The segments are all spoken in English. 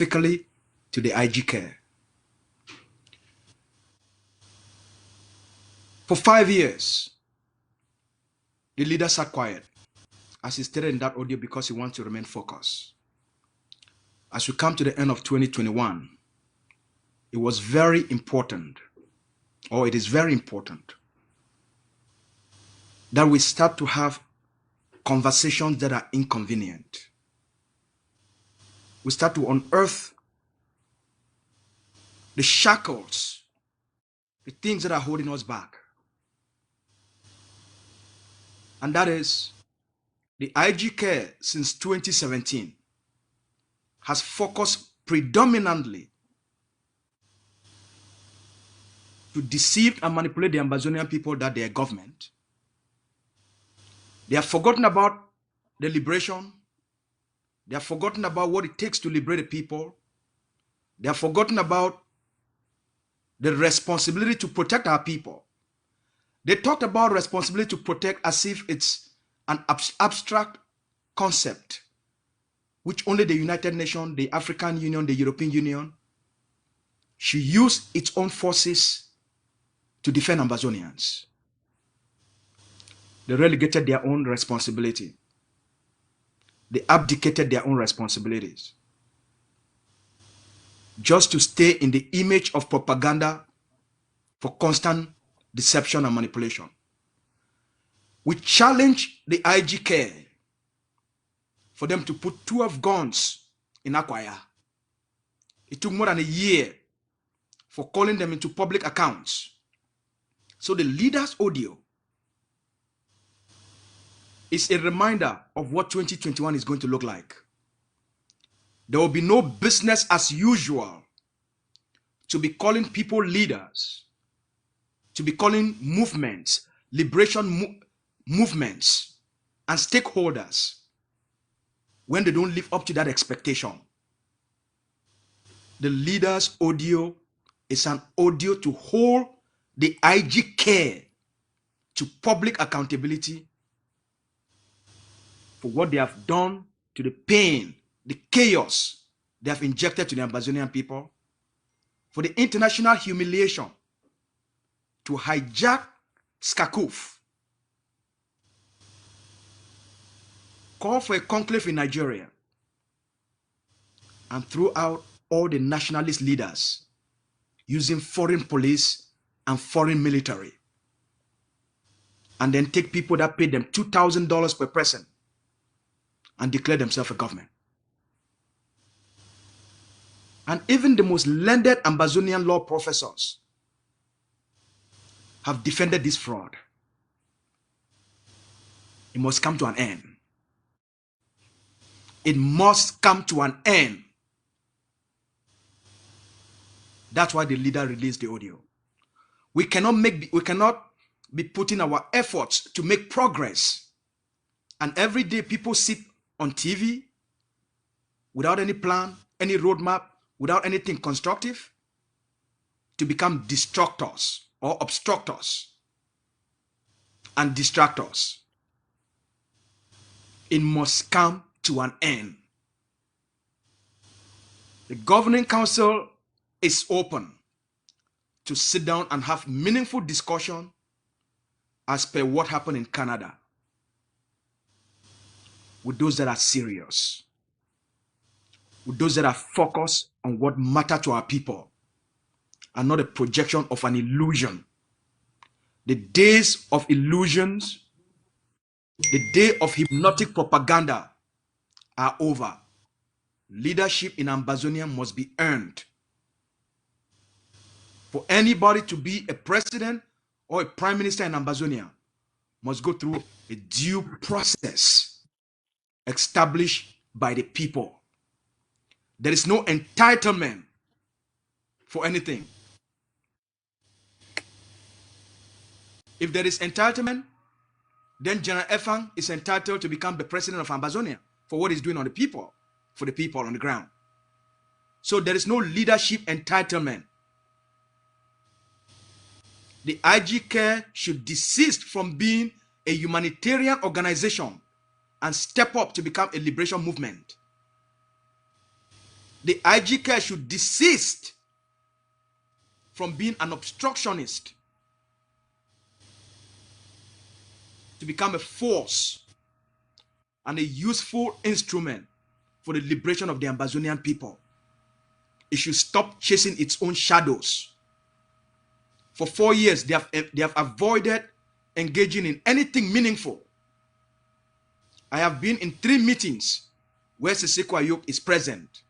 specifically to the IG care. For 5 years, the leader sat quiet, as he stated in that audio, because he wants to remain focused. As we come to the end of 2021, it was very important, or it is very important, that we start to have conversations that are inconvenient. We start to unearth the shackles, the things that are holding us back. And that is, the IG care since 2017 has focused predominantly to deceive and manipulate the Ambazonian people that they are government. They have forgotten about the liberation. They have forgotten about what it takes to liberate the people. They have forgotten about the responsibility to protect our people. They talked about responsibility to protect as if it's an abstract concept, which only the United Nations, the African Union, the European Union should use its own forces to defend Ambazonians. They relegated their own responsibility. They abdicated their own responsibilities just to stay in the image of propaganda for constant deception and manipulation. We challenge the IG care for them to put 12 guns in Akwaya. It took more than a year for calling them into public accounts. So the leader's audio is a reminder of what 2021 is going to look like. There will be no business as usual to be calling people leaders, to be calling movements, liberation movements, and stakeholders when they don't live up to that expectation. The leader's audio is an audio to hold the IG care to public accountability for what they have done, to the pain, the chaos they have injected to the Ambazonian people, for the international humiliation to hijack Skakuf, call for a conclave in Nigeria, and throw out all the nationalist leaders using foreign police and foreign military, and then take people that paid them $2,000 per person and declare themselves a government. And even the most learned Ambazonian law professors have defended this fraud. It must come to an end. It must come to an end. That's why the leader released the audio. We cannot be putting our efforts to make progress. And every day people sit on TV without any plan, any roadmap, without anything constructive, to become destructors or obstructors and distractors. It must come to an end. The governing council is open to sit down and have meaningful discussion as per what happened in Canada with those that are serious, with those that are focused on what matters to our people and not a projection of an illusion. The days of illusions, the day of hypnotic propaganda are over. Leadership in Ambazonia must be earned. For anybody to be a president or a prime minister in Ambazonia must go through a due process established by the people. There is no entitlement for anything. If there is entitlement, then General Efang is entitled to become the president of Ambazonia for what he's doing on the people, for the people on the ground. So there is no leadership entitlement. The IG Care should desist from being a humanitarian organization and step up to become a liberation movement. The IGK should desist from being an obstructionist to become a force and a useful instrument for the liberation of the Ambazonian people. It should stop chasing its own shadows. For 4 years, they have avoided engaging in anything meaningful. I have been in 3 meetings where Siseko Ayok is present.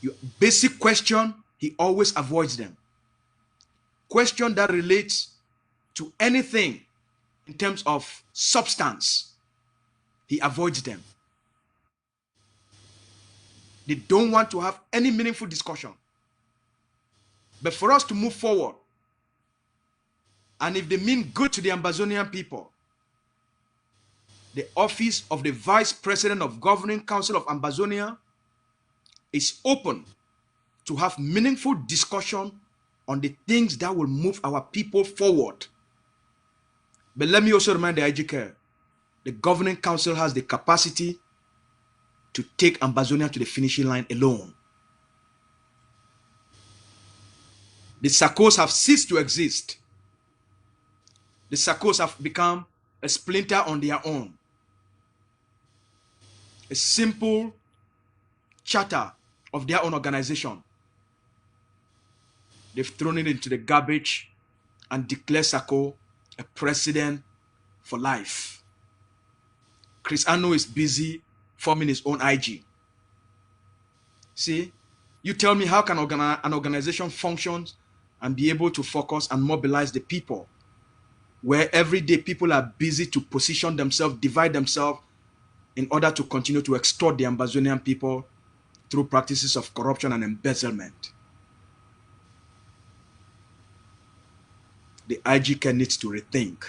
Your basic question, he always avoids them. Question that relates to anything in terms of substance, he avoids them. They don't want to have any meaningful discussion. But for us to move forward, and if they mean good to the Ambazonian people, the office of the Vice President of Governing Council of Ambazonia is open to have meaningful discussion on the things that will move our people forward. But let me also remind the IGK, the Governing Council has the capacity to take Ambazonia to the finishing line alone. The SACCOs have ceased to exist. The SACCOs have become a splinter on their own. A simple charter of their own organization. They've thrown it into the garbage and declared SACCO a president for life. Chris Ano is busy forming his own IG. See, you tell me how can an organization function and be able to focus and mobilize the people where every day people are busy to position themselves, divide themselves in order to continue to extort the Ambazonian people through practices of corruption and embezzlement. The IGK needs to rethink.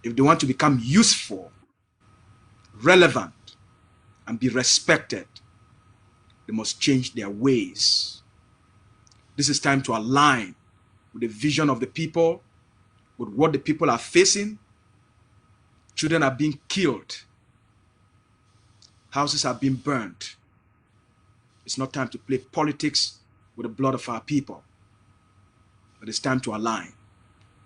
If they want to become useful, relevant, and be respected, they must change their ways. This is time to align with the vision of the people, with what the people are facing. Children are being killed. Houses are being burned. It's not time to play politics with the blood of our people, but it's time to align.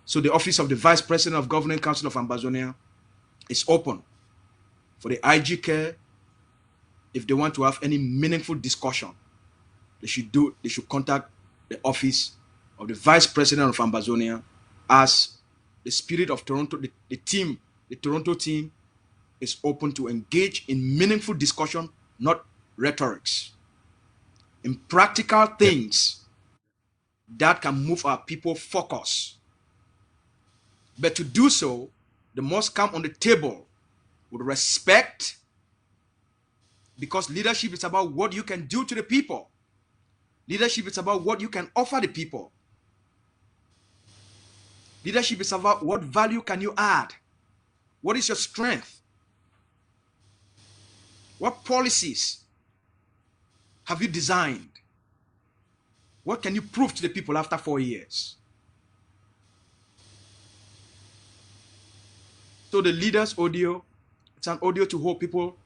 So the office of the Vice President of Governing Council of Ambazonia is open for the IGK. If they want to have any meaningful discussion, they should contact the office of the Vice President of Ambazonia, as the spirit of Toronto, the Toronto team is open to engage in meaningful discussion, not rhetorics, in practical things that can move our people focus. But to do so, they must come on the table with respect, because leadership is about what you can do to the people. Leadership is about what you can offer the people. Leadership is about what value can you add? What is your strength? What policies have you designed? What can you prove to the people after 4 years? So the leaders' audio, it's an audio to hold people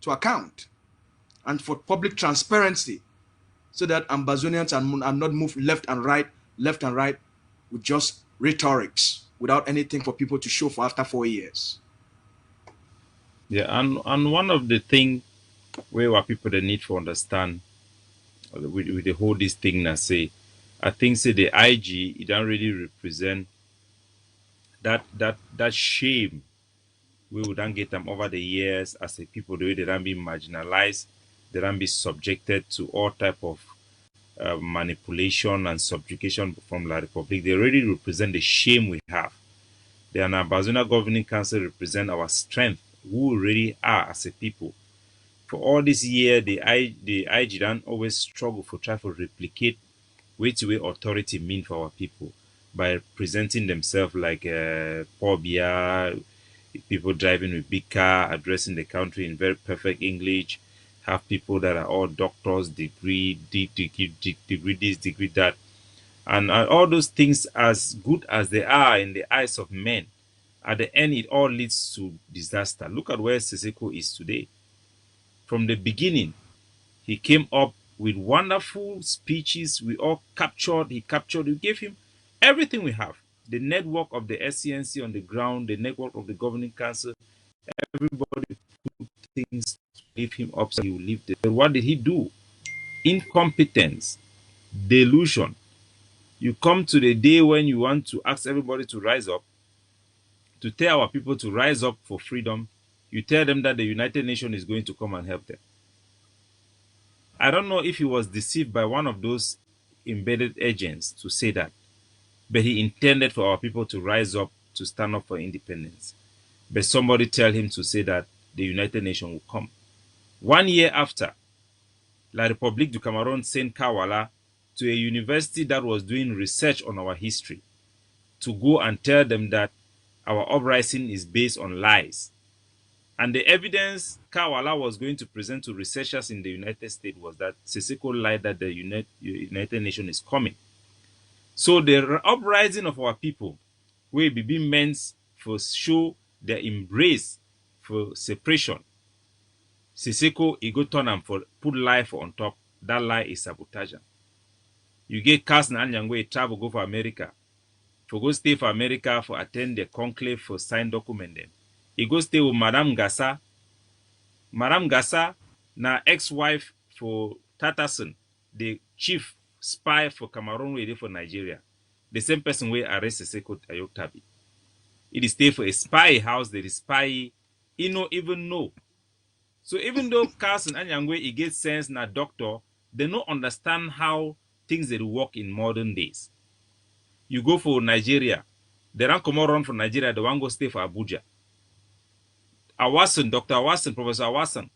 to account and for public transparency, so that Ambazonians are not moved left and right with just rhetorics without anything for people to show for after 4 years. Yeah, and one of the thing where our people they need to understand with the whole this thing now say, I think say the IG it don't really represent that shame we would then get them over the years as a people the way they don't be marginalized, they don't be subjected to all type of manipulation and subjugation from La Republic. They already represent the shame we have. The Ambazonia Governing Council represent our strength, who we really are as a people. For all this year, the IG don't always struggle for try to replicate which way authority mean for our people by presenting themselves like Paul Biya, people driving with big car, addressing the country in very perfect English, have people that are all doctors, degree this, degree that. And all those things, as good as they are in the eyes of men, at the end, it all leads to disaster. Look at where Siseko is today. From the beginning, He came up with wonderful speeches. We all captured, he captured, we gave him everything we have. The network of the SCNC on the ground, the network of the governing council, everybody put things to lift him up so he will lift it. But what did he do? Incompetence, delusion. You come to the day when you want to ask everybody to rise up, to tell our people to rise up for freedom. You tell them that the United Nations is going to come and help them. I don't know if he was deceived by one of those embedded agents to say that, but he intended for our people to rise up to stand up for independence. But somebody tell him to say that the United Nations will come. 1 year after, La République du Cameroun sent Kawala to a university that was doing research on our history to go and tell them that our uprising is based on lies. And the evidence Kawala was going to present to researchers in the United States was that Siseko lied that the United Nations is coming. So the uprising of our people will be meant for show their embrace for separation. Siseko, he go turn and for put lie for on top. That lie is sabotage. You get Carson and Nyangwe travel go for America. For go stay for America for attend the conclave for sign document them. He go stay with Madame Gassa. Madame Gassa, na ex-wife for Tatterson, the chief spy for Cameroon ready for Nigeria. The same person will arrest Siseko Ayoktabi. It is stay for a spy house, that is spy, he no even know. So even though Carson and Yangwe he get sense na doctor, they don't understand how things they work in modern days. You go for Nigeria, they don't come around for Nigeria, they want go stay for Abuja. Awason, Dr. Awason, Professor Awason,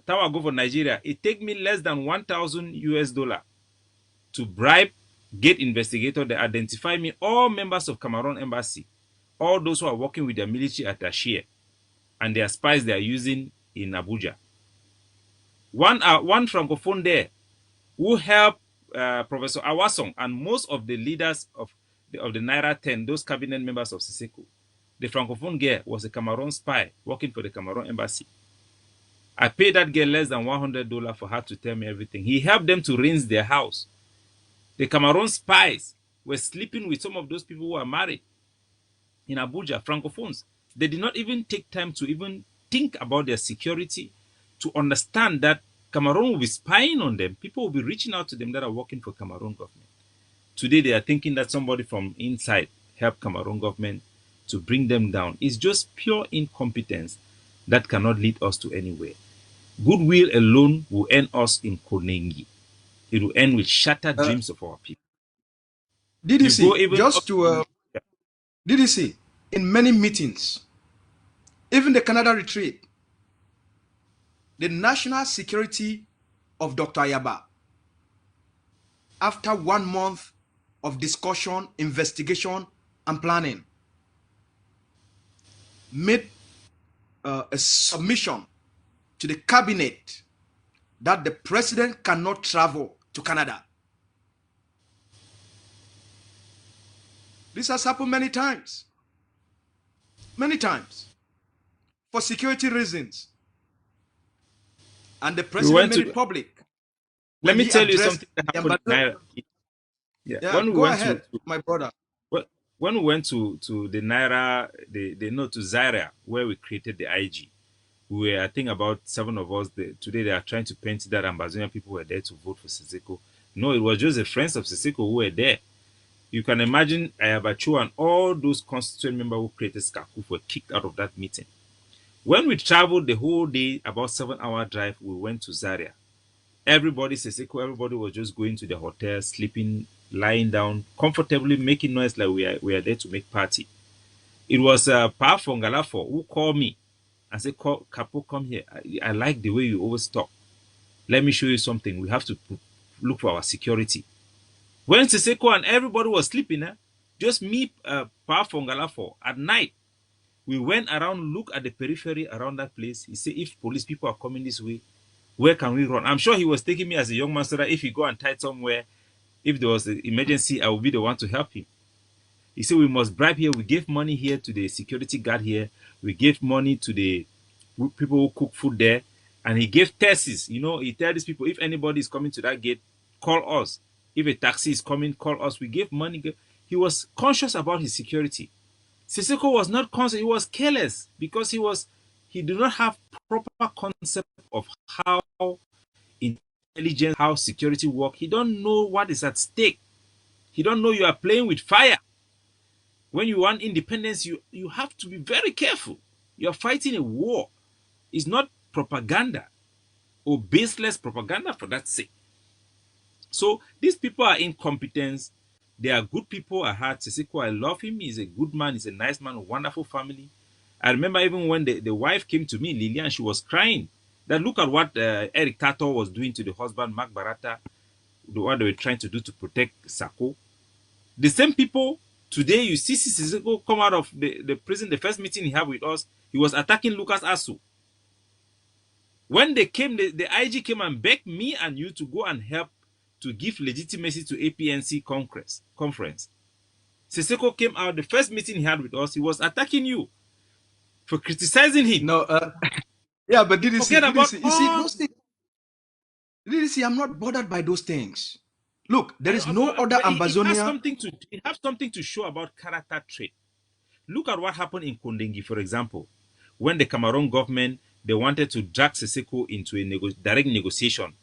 time I go for Nigeria, it take me less than $1,000 to bribe, get investigator, they identify me, all members of Cameroon embassy, all those who are working with their military attaché, and their spies they are using in Abuja. One francophone there who helped Professor Awasong and most of the leaders of the Naira 10, those cabinet members of Siseko. The francophone girl was a Cameroon spy working for the Cameroon embassy. I paid that girl less than $100 for her to tell me everything. He helped them to rinse their house. The Cameroon spies were sleeping with some of those people who are married in Abuja, francophones. They did not even take time to even think about their security, to understand that Cameroon will be spying on them. People will be reaching out to them that are working for Cameroon government. Today they are thinking that somebody from inside helped Cameroon government to bring them down. It's just pure incompetence that cannot lead us to anywhere. Goodwill alone will end us in Konengi. It will end with shattered dreams of our people. Did you see? Did you see? In many meetings, even the Canada retreat, the national security of Dr. Ayaba, after 1 month of discussion, investigation, and planning, made a submission to the cabinet that the president cannot travel to Canada. This has happened many times. Many times. For security reasons. And the president made it public. Let me tell you something that happened in Naira. Yeah, when we go ahead, my brother. When we went to the Naira, to Zaire, where we created the IG, we were, I think, about 7 of us. Today they are trying to paint that Ambazonia people were there to vote for Siseko. No, it was just the friends of Siseko who were there. You can imagine Ayabacho and all those constituent members who created Skaku were kicked out of that meeting. When we traveled the whole day, about 7-hour drive, we went to Zaria. Everybody, Siseko, everybody was just going to the hotel, sleeping, lying down, comfortably making noise like we are there to make party. It was Pa Fongalafo who called me and said, Capo, come here. I like the way you always talk. Let me show you something. We have to look for our security. When Siseko and everybody was sleeping, just me, Pa Fongalafo, at night, we went around, look at the periphery around that place. He said, if police people are coming this way, where can we run? I'm sure he was taking me as a young man so that if he go and tie somewhere, if there was an emergency, I would be the one to help him. He said, we must bribe here. We gave money here to the security guard here. We gave money to the people who cook food there. And he gave thesis. You know, he tell these people, if anybody is coming to that gate, call us. If a taxi is coming, call us. We gave money. He was conscious about his security. Sissoko was not conscious. He was careless because he did not have proper concept of how intelligence, how security work. He don't know what is at stake. He don't know you are playing with fire. When you want independence, you have to be very careful. You are fighting a war. It's not propaganda or baseless propaganda for that sake. So these people are incompetent. They are good people. I had Sissoko. I love him. He's a good man. He's a nice man. Wonderful family. I remember even when the wife came to me, Lilian, she was crying. That look at what Eric Tato was doing to the husband, Mark Barata, what they were trying to do to protect Sako. The same people, today you see Sissoko come out of the prison, the first meeting he had with us, he was attacking Lucas Asu. When they came, the IG came and begged me and you to go and help to give legitimacy to APNC conference. Sissoko came out, the first meeting he had with us, he was attacking you for criticizing him. No, yeah, but did you see? Forget about You see, those things. Did you see? I'm not bothered by those things. Look, there is no other Ambazonia. It has something to show about character trait. Look at what happened in Kondengi, for example, when the Cameroon government, they wanted to drag Sissoko into a direct negotiation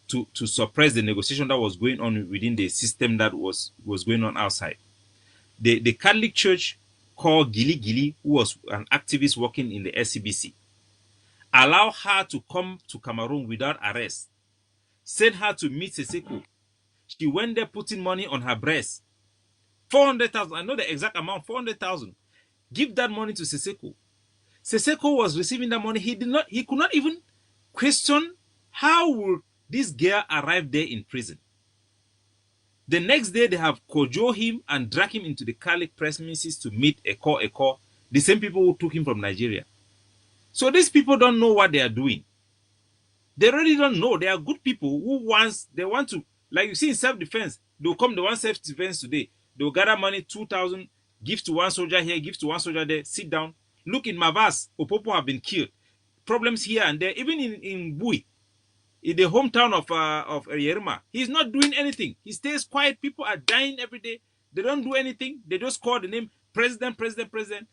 to suppress the negotiation that was going on within the system that was going on outside. The Catholic Church called Gili Gili, who was an activist working in the SCBC, allow her to come to Cameroon without arrest, send her to meet Sissoko. She went there putting money on her breast. 400,000, I know the exact amount, 400,000. Give that money to Sissoko. Sissoko was receiving that money. He could not even question how would this girl arrive there in prison. The next day, they have cajoled him and drag him into the Catholic premises to meet Eko, the same people who took him from Nigeria. So these people don't know what they are doing. They really don't know. They are good people who they want to, like you see in self-defense, they'll come, they want self-defense today. They'll gather money, 2,000, give to one soldier here, give to one soldier there, sit down. Look, in Mavas, Opopo have been killed. Problems here and there, even in Bui, in the hometown of Yerima. He's not doing anything. He stays quiet. People are dying every day. They don't do anything. They just call the name president.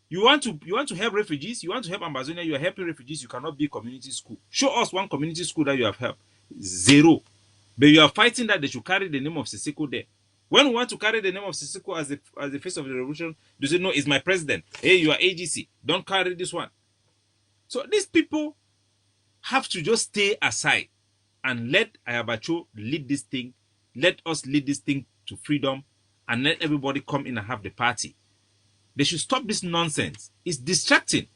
You want to help refugees. You want to help Ambazonia. You are helping refugees. You cannot be a community school. Show us one community school that you have helped. Zero. But you are fighting that they should carry the name of Sissoko there. When we want to carry the name of Sissoko as the face of the revolution, they say, no, it's my president. Hey, you are AGC. Don't carry this one. So these people have to just stay aside and let Ayabacho lead this thing. Let us lead this thing to freedom and let everybody come in and have the party. They should stop this nonsense. It's distracting.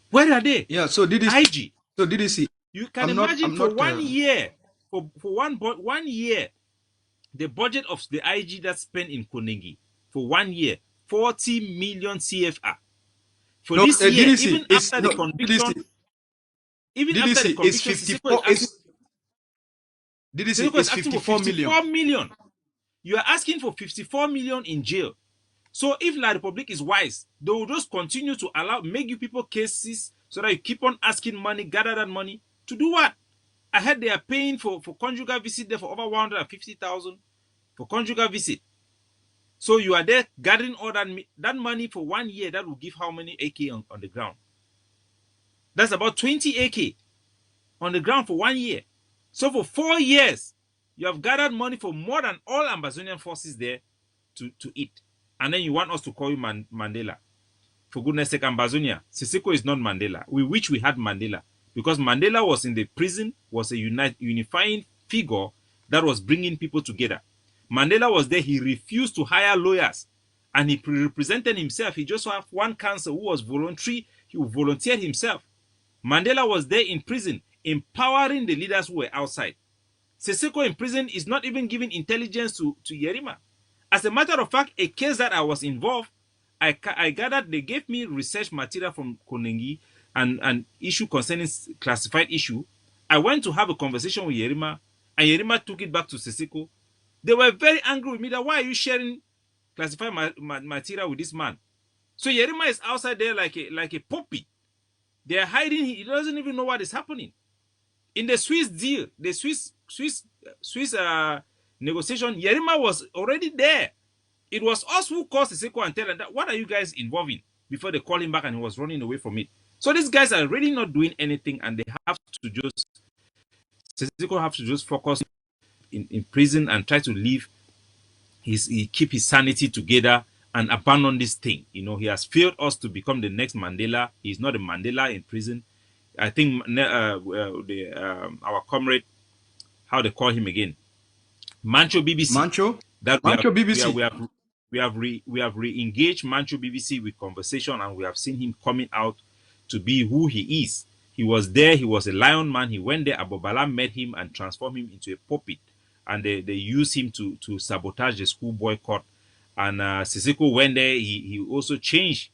Where are they? Yeah, so did you IG. So did you see? You can imagine for 1 year, for 1 year, the budget of the IG that's spent in Kondengi for 1 year, 40 million CFR. For this year, even after the conviction, it's 54. Did you see? It's 54 million. You are asking for 54 million in jail. So if La Republic is wise, they will just continue to make you people cases so that you keep on asking money, gather that money to do what? I heard they are paying for conjugal visit there for over 150,000 for conjugal visit. So you are there gathering all that money for 1 year. That will give how many AK on the ground? That's about 20 AK on the ground for 1 year. So for 4 years, you have gathered money for more than all Ambazonian forces there to eat. And then you want us to call you Mandela. For goodness sake, Ambazonia, Sissoko is not Mandela. We wish we had Mandela. Because Mandela was in the prison, was a unifying figure that was bringing people together. Mandela was there. He refused to hire lawyers. And he represented himself. He just had one counsel who was voluntary. He volunteered himself. Mandela was there in prison, empowering the leaders who were outside. Sissoko in prison is not even giving intelligence to Yerima. As a matter of fact, a case that I was involved, I gathered, they gave me research material from Kondengi and issue concerning classified issue. I went to have a conversation with Yerima, and Yerima took it back to Sissoko. They were very angry with me that why are you sharing classified material with this man? So Yerima is outside there like a puppy. They are hiding. He doesn't even know what is happening. In the Swiss deal, the Swiss negotiation, Yerima was already there. It was us who called Siseko and tell them that what are you guys involved in before they call him back and he was running away from it. So these guys are really not doing anything, and they have to just Siseko have to just focus in prison and try to live he keep his sanity together and abandon this thing. You know, he has failed us to become the next Mandela. He's not a Mandela in prison. I think our comrade, how they call him again, Mancho BBC. Mancho? That Mancho we BBC. have we have re-engaged Mancho BBC with conversation, and we have seen him coming out to be who he is. He was there. He was a lion man. He went there. Abobala met him and transformed him into a puppet, and they used him to sabotage the school boycott. And Siseko went there. He also changed,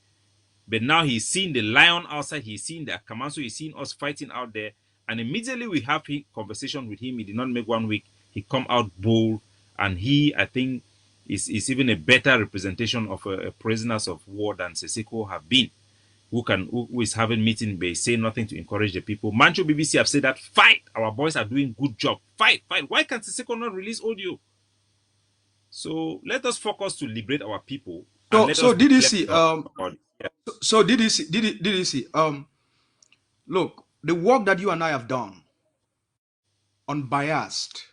but now he's seen the lion outside. He's seen the Akamanso. He's seen us fighting out there. And immediately we have a conversation with him. He did not make 1 week. He come out bold, and he, I think, is even a better representation of a prisoners of war than Siseko have been. Who is having meeting but say nothing to encourage the people. Mancho BBC have said that fight. Our boys are doing good job. Fight. Why can't Siseko not release audio? So let us focus to liberate our people. And let So us be did you clear see about it. Yeah. so did you see look, the work that you and I have done, unbiased,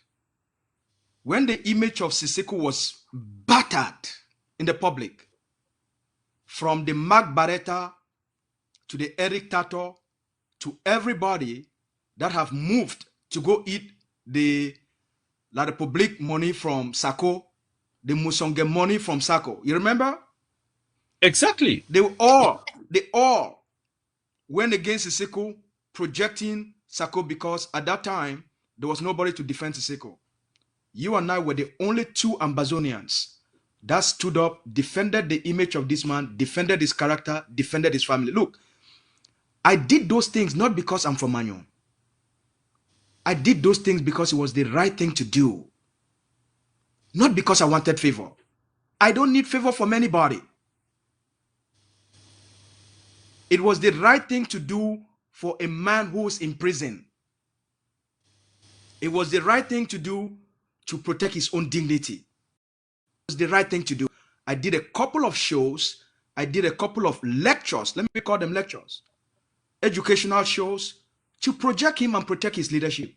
when the image of Siseko was battered in the public, from the Mark Barretta to the Eric Tato to everybody that have moved to go eat the La Republique money from Sako, the Musonge money from Sako. You remember? Exactly. They all went against Siseko, projecting Sako, because at that time there was nobody to defend Siseko. You and I were the only two Ambazonians that stood up, defended the image of this man, defended his character, defended his family. Look, I did those things not because I'm from Manyo. I did those things because it was the right thing to do. Not because I wanted favor. I don't need favor from anybody. It was the right thing to do for a man who was in prison. It was the right thing to do to protect his own dignity. It was the right thing to do. I did a couple of shows. I did a couple of lectures. Let me call them lectures. Educational shows to project him and protect his leadership.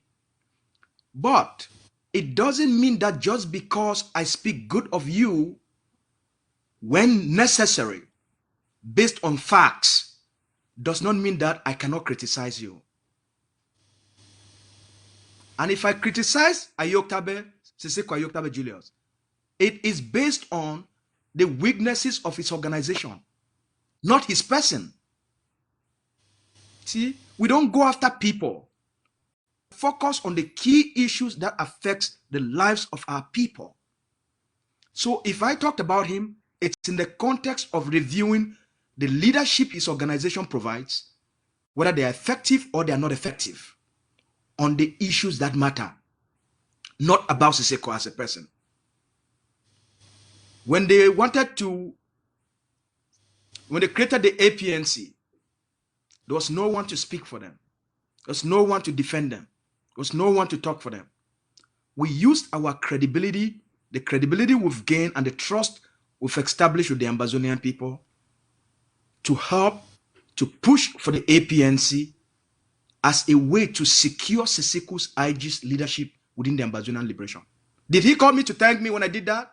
But it doesn't mean that just because I speak good of you when necessary, based on facts, does not mean that I cannot criticize you. And if I criticize Ayoktabe, Siseko Ayoktabe Julius, it is based on the weaknesses of his organization, not his person. See, we don't go after people. Focus on the key issues that affects the lives of our people. So if I talked about him, it's in the context of reviewing the leadership his organization provides, whether they are effective or they are not effective on the issues that matter, not about Siseko as a person. When they created the APNC, there was no one to speak for them. There was no one to defend them. There was no one to talk for them. We used our credibility, the credibility we've gained and the trust we've established with the Ambazonian people to help to push for the APNC as a way to secure Siseko's IG's leadership within the Ambazonian liberation. Did he call me to thank me when I did that?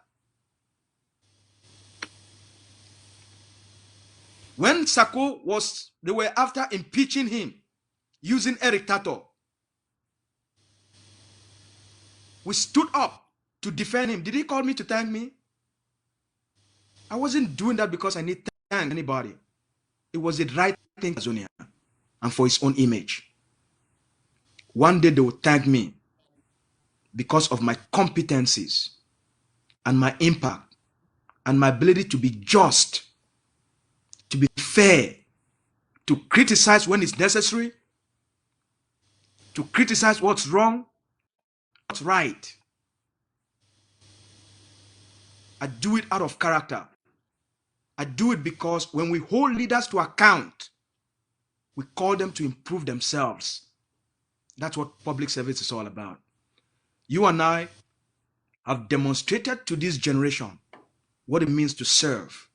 When Sako they were after impeaching him using Eric Tato, we stood up to defend him. Did he call me to thank me? I wasn't doing that because I need to thank anybody. It was the right thing for Ambazonia and for his own image. One day they will thank me because of my competencies and my impact and my ability to be just, to be fair, to criticize when it's necessary, to criticize what's wrong, what's right. I do it out of character. I do it because when we hold leaders to account, We call them to improve themselves. That's what public service is all about. You and I have demonstrated to this generation what it means to serve.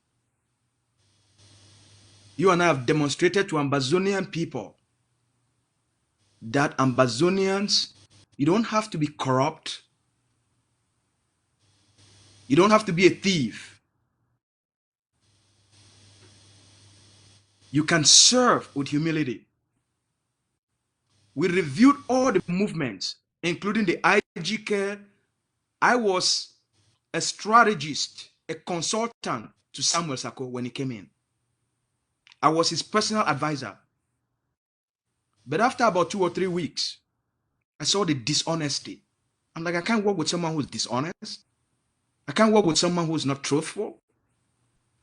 You and I have demonstrated to Ambazonian people that Ambazonians, you don't have to be corrupt. You don't have to be a thief. You can serve with humility. We reviewed all the movements, including the IG care. I was a strategist, a consultant to Samuel Sako when he came in. I was his personal advisor. But after about 2 or 3 weeks, I saw the dishonesty. I'm like, I can't work with someone who's dishonest. I can't work with someone who's not truthful.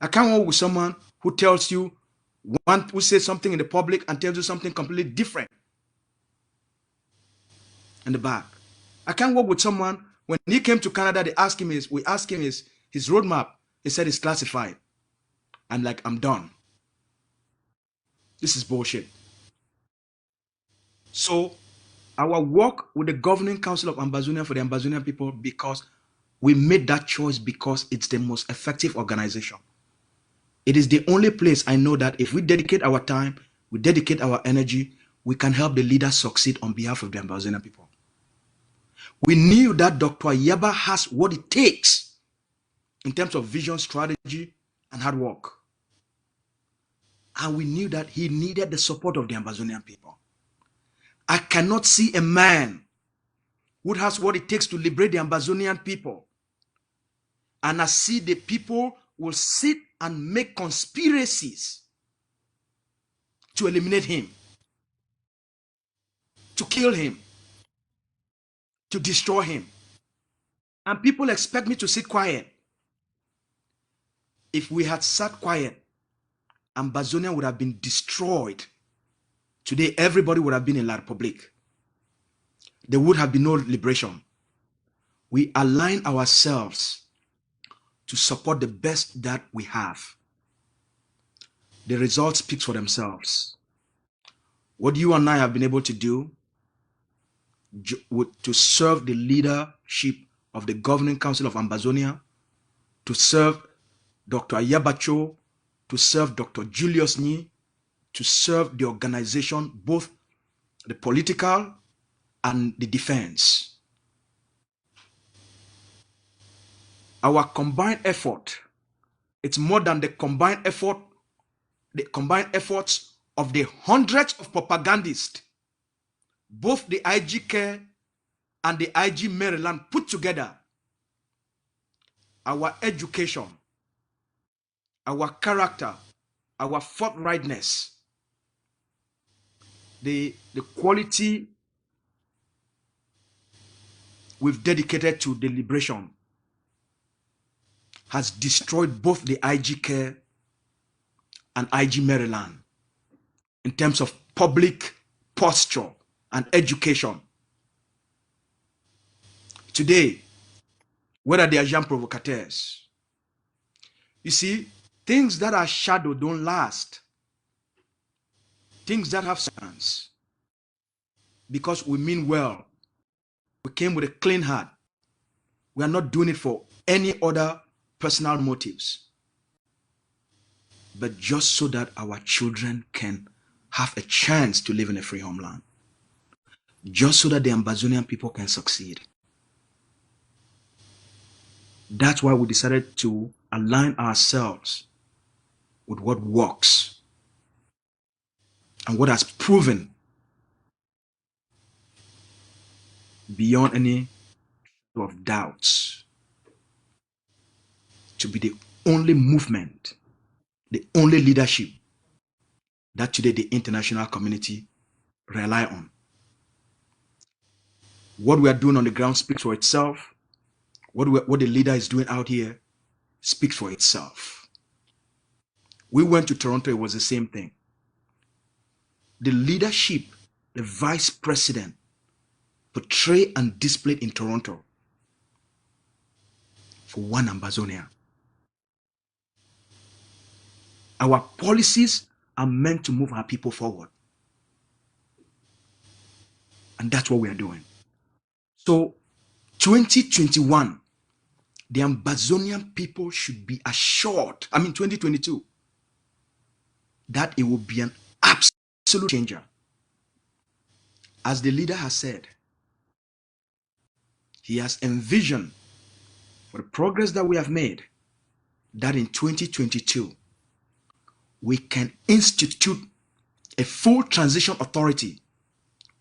I can't work with someone who tells you, who says something in the public and tells you something completely different in the back. I can't work with someone, when he came to Canada, we asked him his roadmap. He said it's classified. I'm like, I'm done. This is bullshit. So our work with the Governing Council of Ambazonia for the Ambazonian people, because we made that choice because it's the most effective organization. It is the only place I know that if we dedicate our time, we dedicate our energy, we can help the leaders succeed on behalf of the Ambazonian people. We knew that Dr. Yaba has what it takes in terms of vision, strategy, and hard work. And we knew that he needed the support of the Ambazonian people. I cannot see a man who has what it takes to liberate the Ambazonian people, and I see the people will sit and make conspiracies to eliminate him, to kill him, to destroy him. And people expect me to sit quiet. If we had sat quiet, Ambazonia would have been destroyed. Today, everybody would have been in La Republique. There would have been no liberation. We align ourselves to support the best that we have. The results speak for themselves. What you and I have been able to do to serve the leadership of the Governing Council of Ambazonia, to serve Dr. Ayabacho, to serve Dr. Julius Ni, to serve the organization, both the political and the defense. Our combined effort, it's more than the combined efforts of the hundreds of propagandists, both the IG Care and the IG Maryland put together. Our education, our character, our forthrightness, the quality we've dedicated to the liberation has destroyed both the IG Care and IG Maryland in terms of public posture and education. Today, where are the agents provocateurs? You see, things that are shadow don't last. Things that have substance, because we mean well. We came with a clean heart. We are not doing it for any other personal motives, but just so that our children can have a chance to live in a free homeland. Just so that the Ambazonian people can succeed. That's why we decided to align ourselves with what works and what has proven beyond any of doubts to be the only movement, the only leadership that today the international community rely on. What we are doing on the ground speaks for itself. What the leader is doing out here speaks for itself. We went to Toronto, it was the same thing. The leadership, the vice president, portrayed and displayed in Toronto for one Ambazonia. Our policies are meant to move our people forward. And that's what we are doing. So 2021, the Ambazonian people should be assured, 2022, that it will be an absolute changer. As the leader has said, he has envisioned for the progress that we have made, that in 2022, we can institute a full transition authority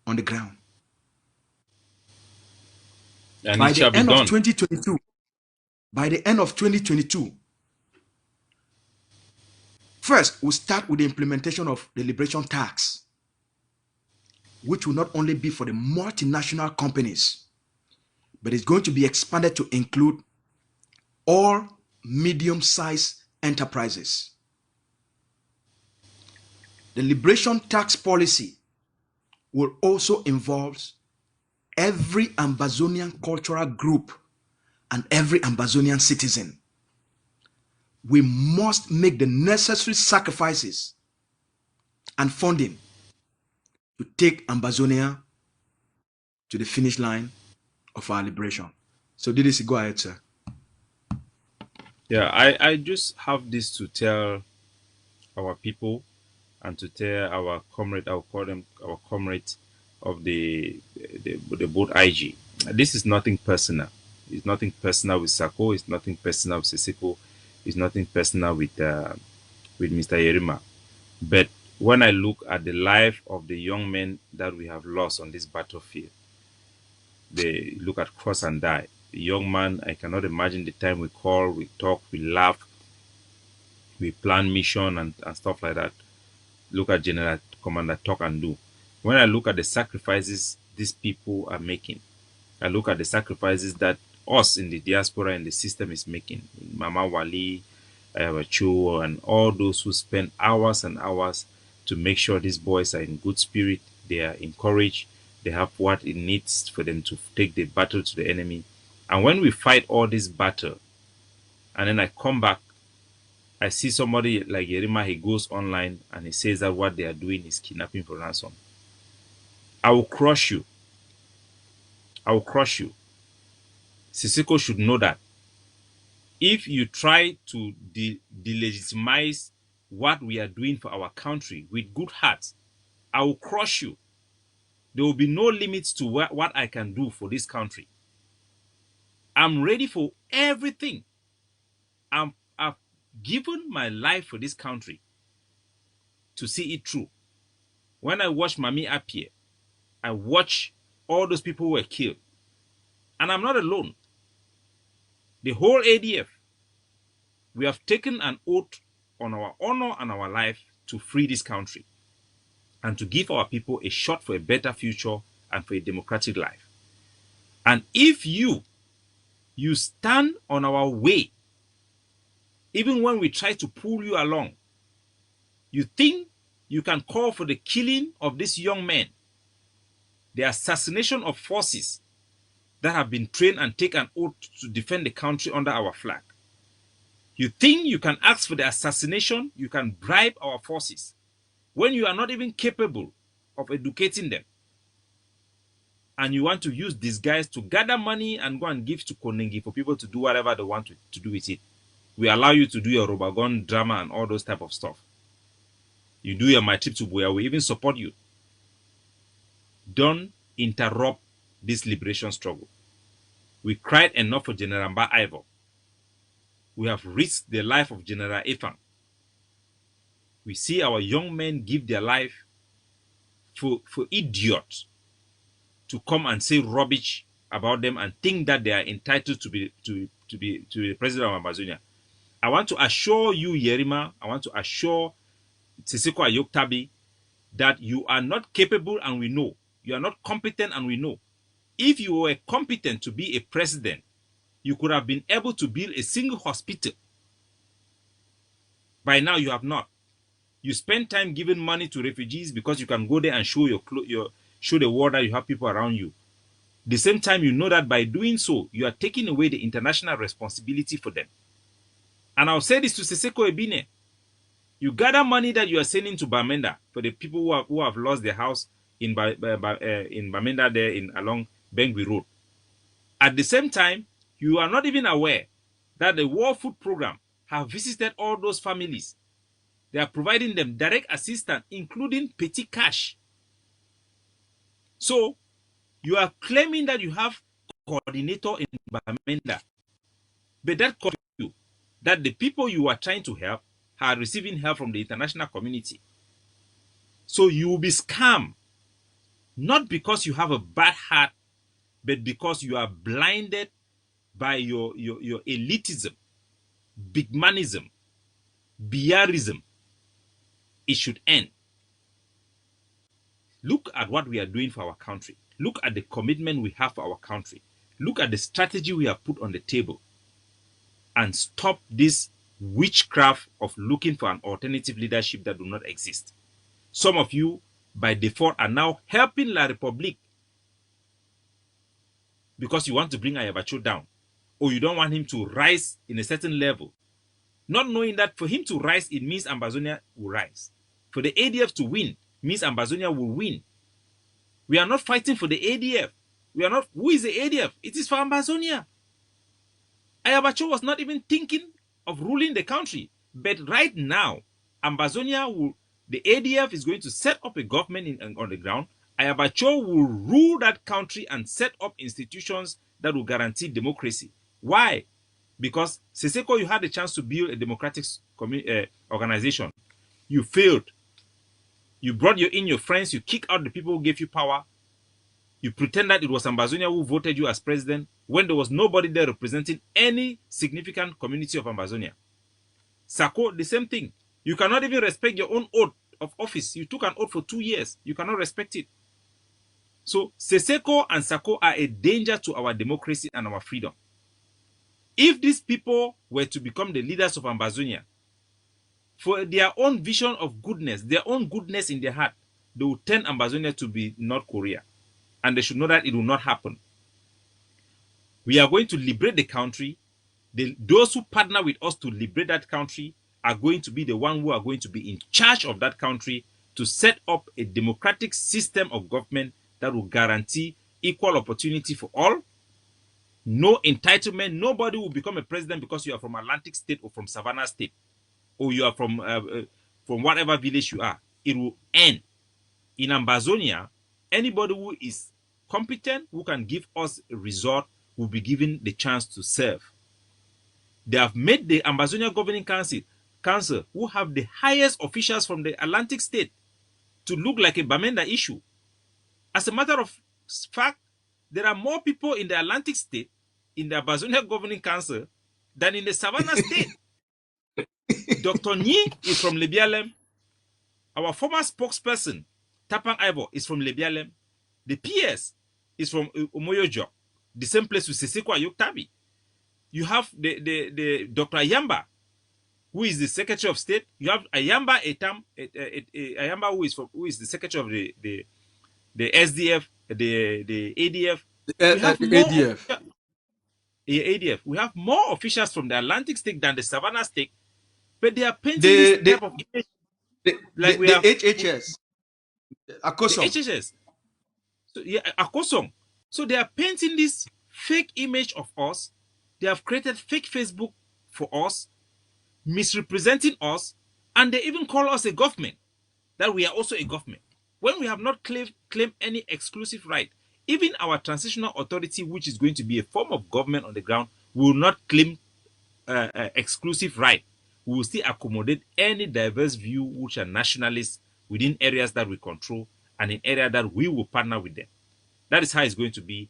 on the ground. And By it shall the be end of done. 2022, by the end of 2022, first, we'll start with the implementation of the liberation tax, which will not only be for the multinational companies, but it's going to be expanded to include all medium-sized enterprises. The liberation tax policy will also involve every Ambazonian cultural group and every Ambazonian citizen. We must make the necessary sacrifices and funding to take Ambazonia to the finish line of our liberation. So this go ahead, sir. Yeah, I just have this to tell our people and to tell our comrade, I'll call them our comrades of the boat IG. This is nothing personal. It's nothing personal with Sako. It's nothing personal with Sisiko. It's nothing personal with Mr. Yerima. But when I look at the life of the young men that we have lost on this battlefield, they look at cross and die. The young man, I cannot imagine the time we call, we talk, we laugh, we plan mission and stuff like that. Look at General Commander talk and do. When I look at the sacrifices these people are making, I look at the sacrifices that us in the diaspora and the system is making. Mama Wali, Cho, and all those who spend hours and hours to make sure these boys are in good spirit, they are encouraged, they have what it needs for them to take the battle to the enemy. And when we fight all this battle, and then I come back, I see somebody like Yerima, he goes online and he says that what they are doing is kidnapping for ransom. I will crush you. I will crush you. Sisiko should know that. If you try to delegitimize what we are doing for our country with good heart, I will crush you. There will be no limits to what I can do for this country. I'm ready for everything. I've given my life for this country to see it through. When I watch Mami appear, I watch all those people who were killed. And I'm not alone. The whole ADF, we have taken an oath on our honor and our life to free this country and to give our people a shot for a better future and for a democratic life. And if you stand on our way, even when we try to pull you along, you think you can call for the killing of these young men, the assassination of forces that have been trained and take an oath to defend the country under our flag. You think you can ask for the assassination, you can bribe our forces when you are not even capable of educating them. And you want to use these guys to gather money and go and give to Konengi for people to do whatever they want to do with it. We allow you to do your Robagon drama and all those type of stuff. You do your My Trip to Buea, we even support you. Don't interrupt this liberation struggle. We cried enough for General Mba Ivor. We have risked the life of General Efang. We see our young men give their life for idiots to come and say rubbish about them and think that they are entitled to be the president of Ambazonia. I want to assure you, Yerima, I want to assure Sisiko Ayoktabi that you are not capable and we know. You are not competent and we know. If you were competent to be a president, you could have been able to build a single hospital. By now, you have not. You spend time giving money to refugees because you can go there and show show the world that you have people around you. The same time, you know that by doing so, you are taking away the international responsibility for them. And I'll say this to Siseko Ebine. You gather money that you are sending to Bamenda for the people who have lost their house in Bamenda there along Bengui Road. At the same time, you are not even aware that the World Food Program have visited all those families. They are providing them direct assistance, including petty cash. So you are claiming that you have coordinator in Bamenda, but that you that the people you are trying to help are receiving help from the international community. So you will be scammed, not because you have a bad heart, but because you are blinded by your elitism, bigmanism, bearism. It should end. Look at what we are doing for our country. Look at the commitment we have for our country. Look at the strategy we have put on the table, and stop this witchcraft of looking for an alternative leadership that do not exist. Some of you, by default, are now helping La Republique because you want to bring Ayabacho down, or you don't want him to rise in a certain level, not knowing that for him to rise, it means Ambazonia will rise. For the ADF to win means Ambazonia will win. We are not fighting for the ADF. We are not. Who is the ADF? It is for Ambazonia. Ayabacho was not even thinking of ruling the country. But right now, Ambazonia will, the ADF is going to set up a government on the ground. Ayabacho will rule that country and set up institutions that will guarantee democracy. Why? Because Seseko, you had a chance to build a democratic organization. You failed. You brought in your friends, you kicked out the people who gave you power. You pretend that it was Ambazonia who voted you as president when there was nobody there representing any significant community of Ambazonia. Sako, the same thing. You cannot even respect your own oath of office. You took an oath for 2 years. You cannot respect it. So Seseko and Sako are a danger to our democracy and our freedom. If these people were to become the leaders of Ambazonia, for their own vision of goodness, their own goodness in their heart, they will turn Ambazonia to be North Korea. And they should know that it will not happen. We are going to liberate the country. Those who partner with us to liberate that country are going to be the ones who are going to be in charge of that country to set up a democratic system of government that will guarantee equal opportunity for all. No entitlement. Nobody will become a president because you are from Atlantic State or from Savannah State, or you are from whatever village you are. It will end. In Ambazonia, anybody who is competent, who can give us a result, will be given the chance to serve. They have made the Ambazonia Governing Council, who have the highest officials from the Atlantic State, to look like a Bamenda issue. As a matter of fact, there are more people in the Atlantic State, in the Ambazonia Governing Council, than in the Savannah State. Dr. Nyi is from Lebialem. Our former spokesperson, Tapang Ivo, is from Lebialem. The PS is from Omoyojo, the same place with Seseko Ayoktabi. You have the Dr. Ayamba, who is the Secretary of State. You have Ayamba Ayamba, who is the Secretary of the SDF, the ADF. We have the more ADF. ADF. We have more officials from the Atlantic State than the Savannah State, but they are painting this type of image like we have HHS, Akosong. the HHS. So yeah, Akosong. So they are painting this fake image of us. They have created fake Facebook for us, misrepresenting us, and they even call us a government, that we are also a government, when we have not claimed any exclusive right. Even our transitional authority, which is going to be a form of government on the ground, will not claim exclusive right. We will still accommodate any diverse view which are nationalists within areas that we control and in areas that we will partner with them. That is how it's going to be,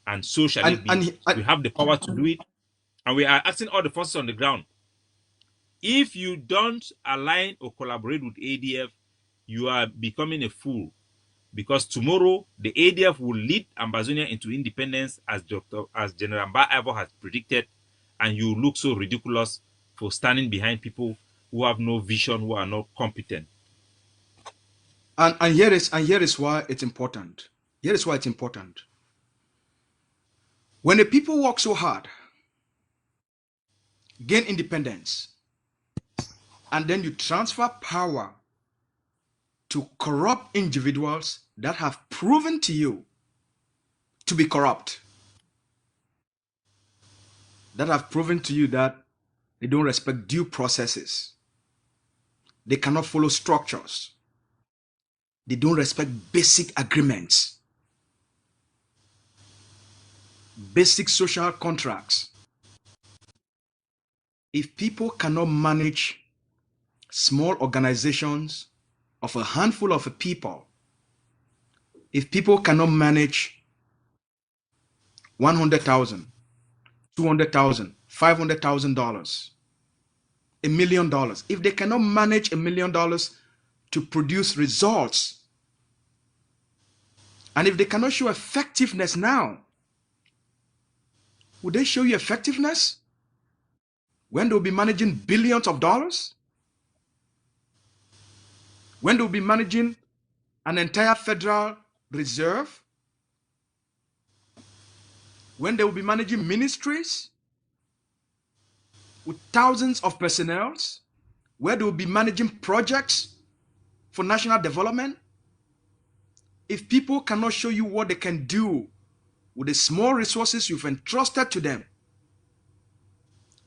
and so shall it be. We have the power to do it, and we are asking all the forces on the ground. If you don't align or collaborate with ADF, you are becoming a fool, because tomorrow the ADF will lead Ambazonia into independence, as General Ivo has predicted, and you look so ridiculous for standing behind people who have no vision, who are not competent. And here is why it's important. Here is why it's important. When the people work so hard, gain independence, and then you transfer power to corrupt individuals that have proven to you to be corrupt, that have proven to you that they don't respect due processes, they cannot follow structures, they don't respect basic agreements, basic social contracts. If people cannot manage small organizations of a handful of people, if people cannot manage 100,000, 200,000, $500,000, $1,000,000, if they cannot manage $1,000,000 to produce results, and if they cannot show effectiveness now, would they show you effectiveness when they'll be managing billions of dollars? When they'll be managing an entire Federal Reserve? When they will be managing ministries with thousands of personnel? Where they will be managing projects for national development? If people cannot show you what they can do with the small resources you've entrusted to them,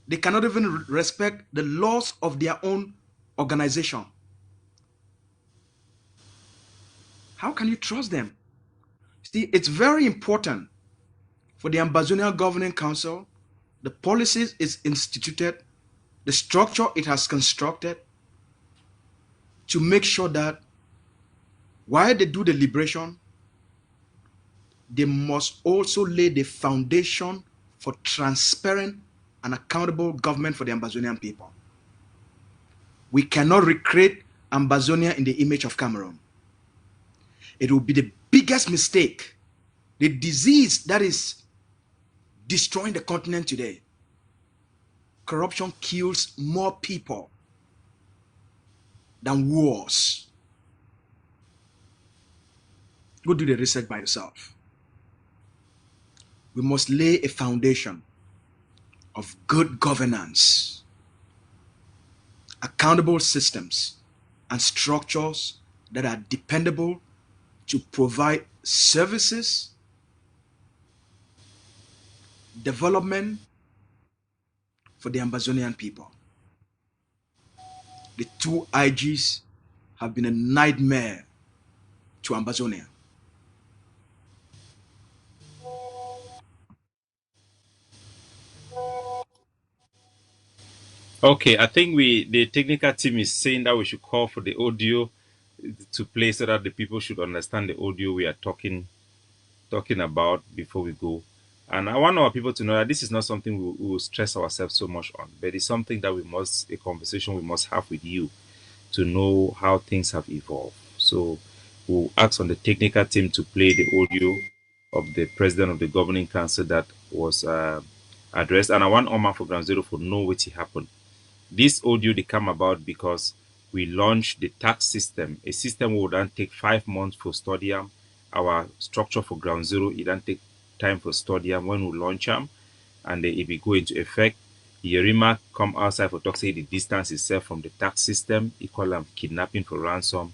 they cannot even respect the laws of their own organization. How can you trust them? See, it's very important for the Ambazonia Governing Council, the policies it's instituted, the structure it has constructed, to make sure that while they do the liberation, they must also lay the foundation for transparent and accountable government for the Ambazonian people. We cannot recreate Ambazonia in the image of Cameroon. It will be the biggest mistake, the disease that is destroying the continent today. Corruption kills more people than wars. Go do the research by yourself. We must lay a foundation of good governance, accountable systems, and structures that are dependable to provide services, development for the Ambazonian people. The two IGs have been a nightmare to Ambazonia. Okay, I think the technical team is saying that we should call for the audio to play so that the people should understand the audio we are talking about before we go. And I want our people to know that this is not something we will stress ourselves so much on, but it's something that a conversation we must have with you to know how things have evolved. So we'll ask on the technical team to play the audio of the president of the governing council that was addressed. And I want Omar for Ground Zero for know what happened. This audio they come about because we launched the tax system, a system would then take 5 months for studium. Our structure for Ground Zero, it then take time for studium when we launch them, and then it will go into effect. Yerima come outside for talk say the distance itself from the tax system, equal them kidnapping for ransom,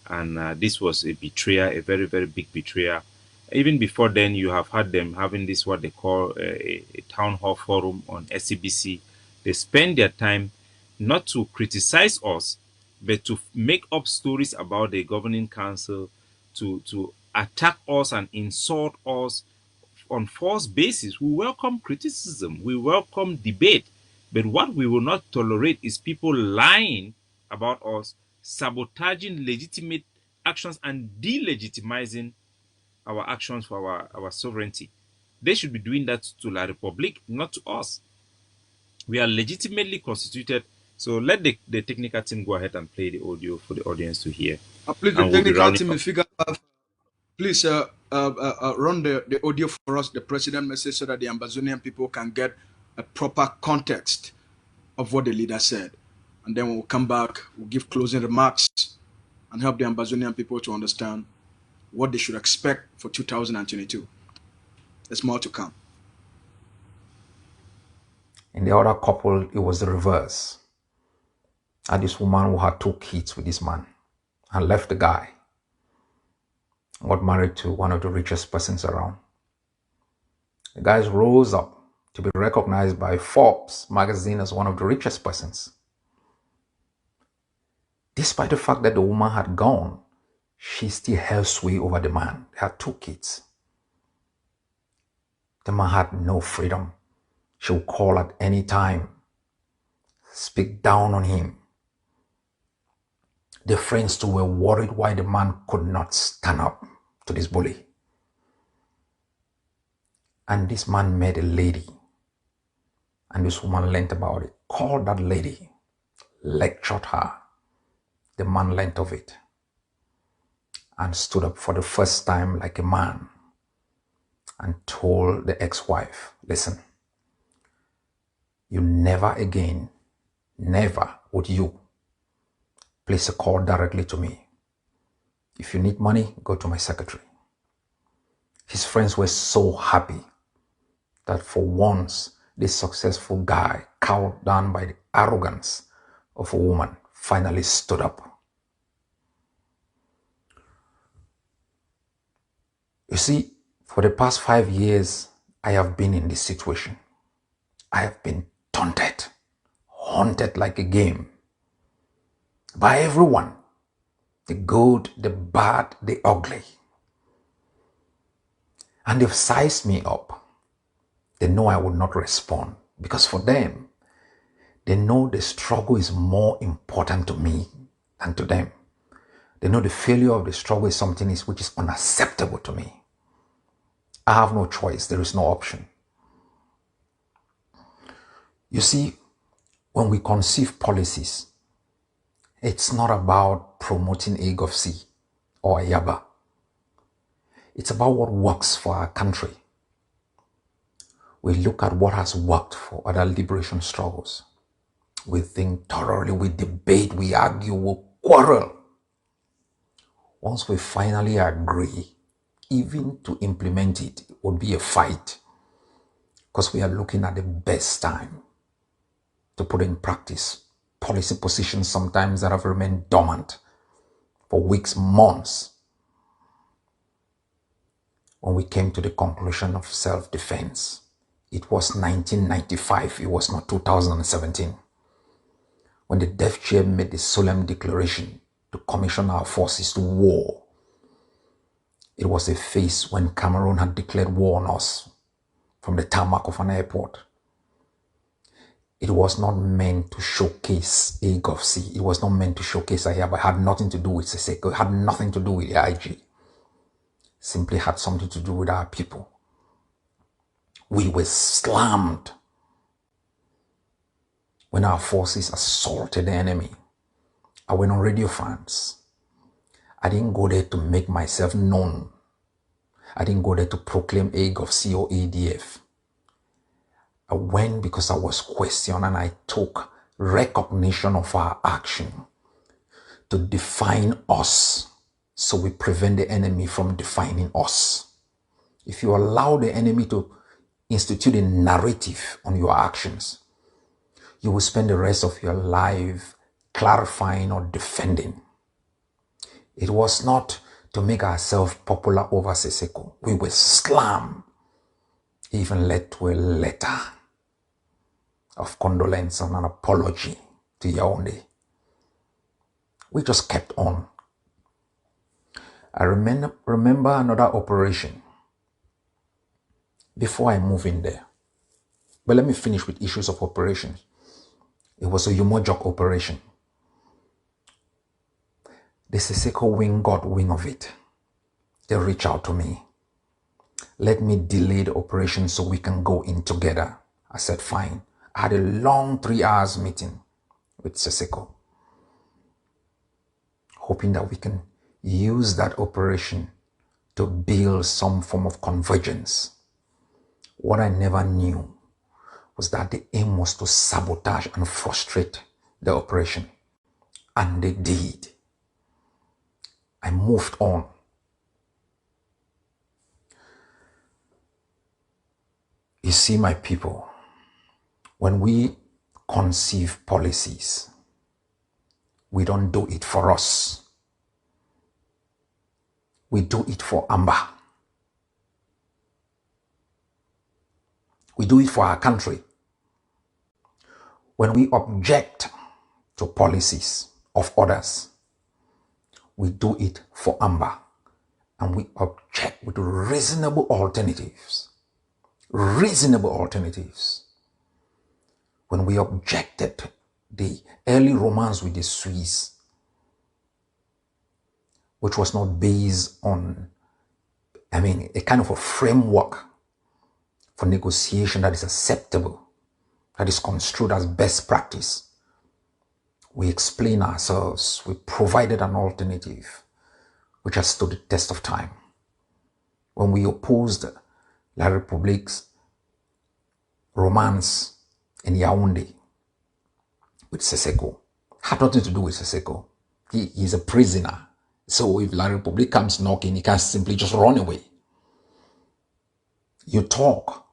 and this was a betrayal, a very very big betrayal. Even before then, you have had them having this what they call a town hall forum on SCBC. They spend their time not to criticize us, but to make up stories about the governing council, to attack us and insult us on false basis. We welcome criticism, we welcome debate, but what we will not tolerate is people lying about us, sabotaging legitimate actions, and delegitimizing our actions for our sovereignty. They should be doing that to La Republic, not to us. We are legitimately constituted. So let the technical team go ahead and play the audio for the audience to hear. Please, the And we'll be technical rounding team, up. if you guys have, please run the audio for us, the president message, so that the Ambazonian people can get a proper context of what the leader said. And then we'll come back, we'll give closing remarks, and help the Ambazonian people to understand what they should expect for 2022. There's more to come. In the other couple, it was the reverse. And this woman who had 2 kids with this man. and left the guy. Got married to one of the richest persons around. The guy rose up to be recognized by Forbes magazine as one of the richest persons. Despite the fact that the woman had gone, she still held sway over the man. They had 2 kids. The man had no freedom. She would call at any time, speak down on him. The friends too were worried why the man could not stand up to this bully. And this man met a lady, and this woman learned about it, called that lady, lectured her. The man learned of it and stood up for the first time like a man and told the ex-wife, listen, you never again, never would you place a call directly to me. If you need money, go to my secretary. His friends were so happy that for once, this successful guy, cowed down by the arrogance of a woman, finally stood up. You see, for the past 5 years, I have been in this situation. I have been taunted, haunted like a game by everyone, the good, the bad, the ugly. And they've sized me up. They know I would not respond because for them, they know the struggle is more important to me than to them. They know the failure of the struggle is something which is unacceptable to me. I have no choice. There is no option. You see, when we conceive policies, it's not about promoting AGOVC or Ayaba. It's about what works for our country. We look at what has worked for other liberation struggles. We think thoroughly, we debate, we argue, we quarrel. Once we finally agree, even to implement it, it would be a fight because we are looking at the best time to put in practice policy positions sometimes that have remained dormant for weeks, months. When we came to the conclusion of self-defense, it was 1995, it was not 2017. When the death chair made the solemn declaration to commission our forces to war, it was a phase when Cameroon had declared war on us from the tarmac of an airport. It was not meant to showcase AGOVC. It was not meant to showcase Ayaba. It had nothing to do with Seseko. It had nothing to do with the IG. Simply had something to do with our people. We were slammed when our forces assaulted the enemy. I went on Radio France. I didn't go there to make myself known. I didn't go there to proclaim AGOVC or ADF. I went because I was questioned and I took recognition of our action to define us so we prevent the enemy from defining us. If you allow the enemy to institute a narrative on your actions, you will spend the rest of your life clarifying or defending. It was not to make ourselves popular over Seseko. We were slammed. Even led to a letter of condolence and an apology to Yaoundé. We just kept on. I remember another operation before I moved in there. But let me finish with issues of operations. It was a Umojok operation. The Seseko wing got wind of it. They reached out to me. Let me delay the operation so we can go in together. I said, fine. I had a long 3 hours meeting with Seseko, hoping that we can use that operation to build some form of convergence. What I never knew was that the aim was to sabotage and frustrate the operation. And they did. I moved on. You see, my people, when we conceive policies, we don't do it for us. We do it for Amba. We do it for our country. When we object to policies of others, we do it for Amba. And we object with reasonable alternatives. Reasonable alternatives. When we objected the early romance with the Swiss, which was not based on, a kind of a framework for negotiation that is acceptable, that is construed as best practice. We explain ourselves. We provided an alternative which has stood the test of time. When we opposed La République's romance in Yaoundé with Seseko, had nothing to do with Seseko. He is a prisoner. So if La République comes knocking, he can't simply just run away. You talk.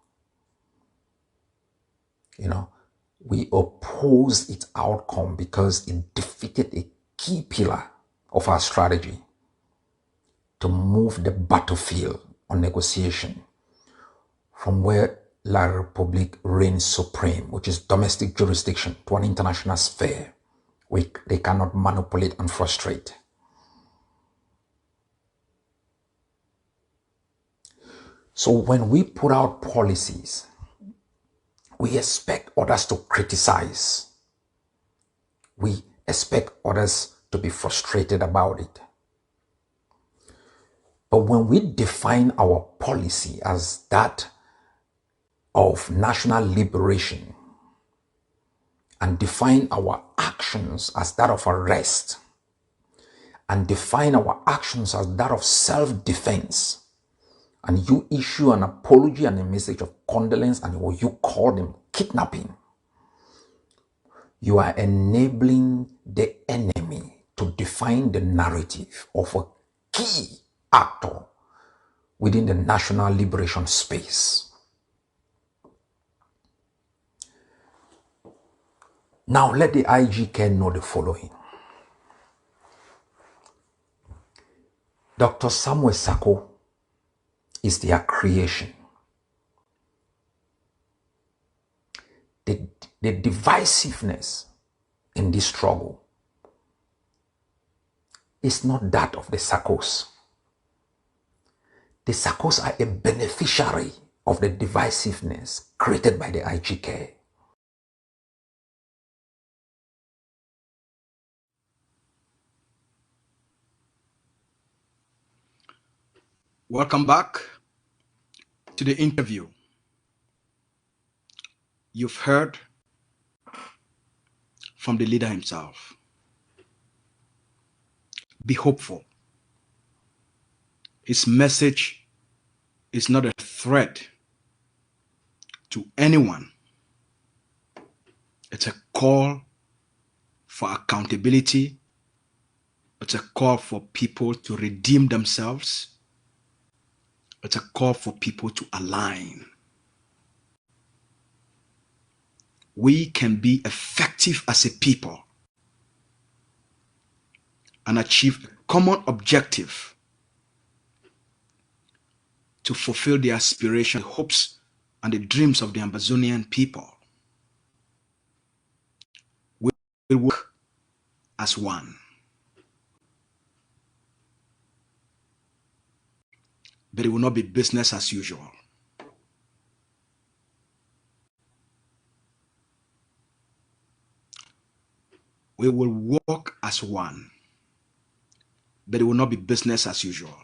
We oppose its outcome because it defeated a key pillar of our strategy to move the battlefield on negotiation from where La République reigns supreme, which is domestic jurisdiction, to an international sphere which they cannot manipulate and frustrate. So when we put out policies, we expect others to criticize. We expect others to be frustrated about it. But when we define our policy as that of national liberation and define our actions as that of arrest and define our actions as that of self-defense, and you issue an apology and a message of condolence and what you call them kidnapping, you are enabling the enemy to define the narrative of a key actor within the national liberation space. Now let the IGK know the following. Dr. Samuel Sako is their creation. The divisiveness in this struggle is not that of the Sakos. The Sakos are a beneficiary of the divisiveness created by the IGK. Welcome back to the interview. You've heard from the leader himself. Be hopeful. His message is not a threat to anyone. It's a call for accountability. It's a call for people to redeem themselves. It's a call for people to align. We can be effective as a people and achieve a common objective to fulfill the aspirations, hopes, and the dreams of the Ambazonian people. We will work as one. But it will not be business as usual. We will work as one. But it will not be business as usual.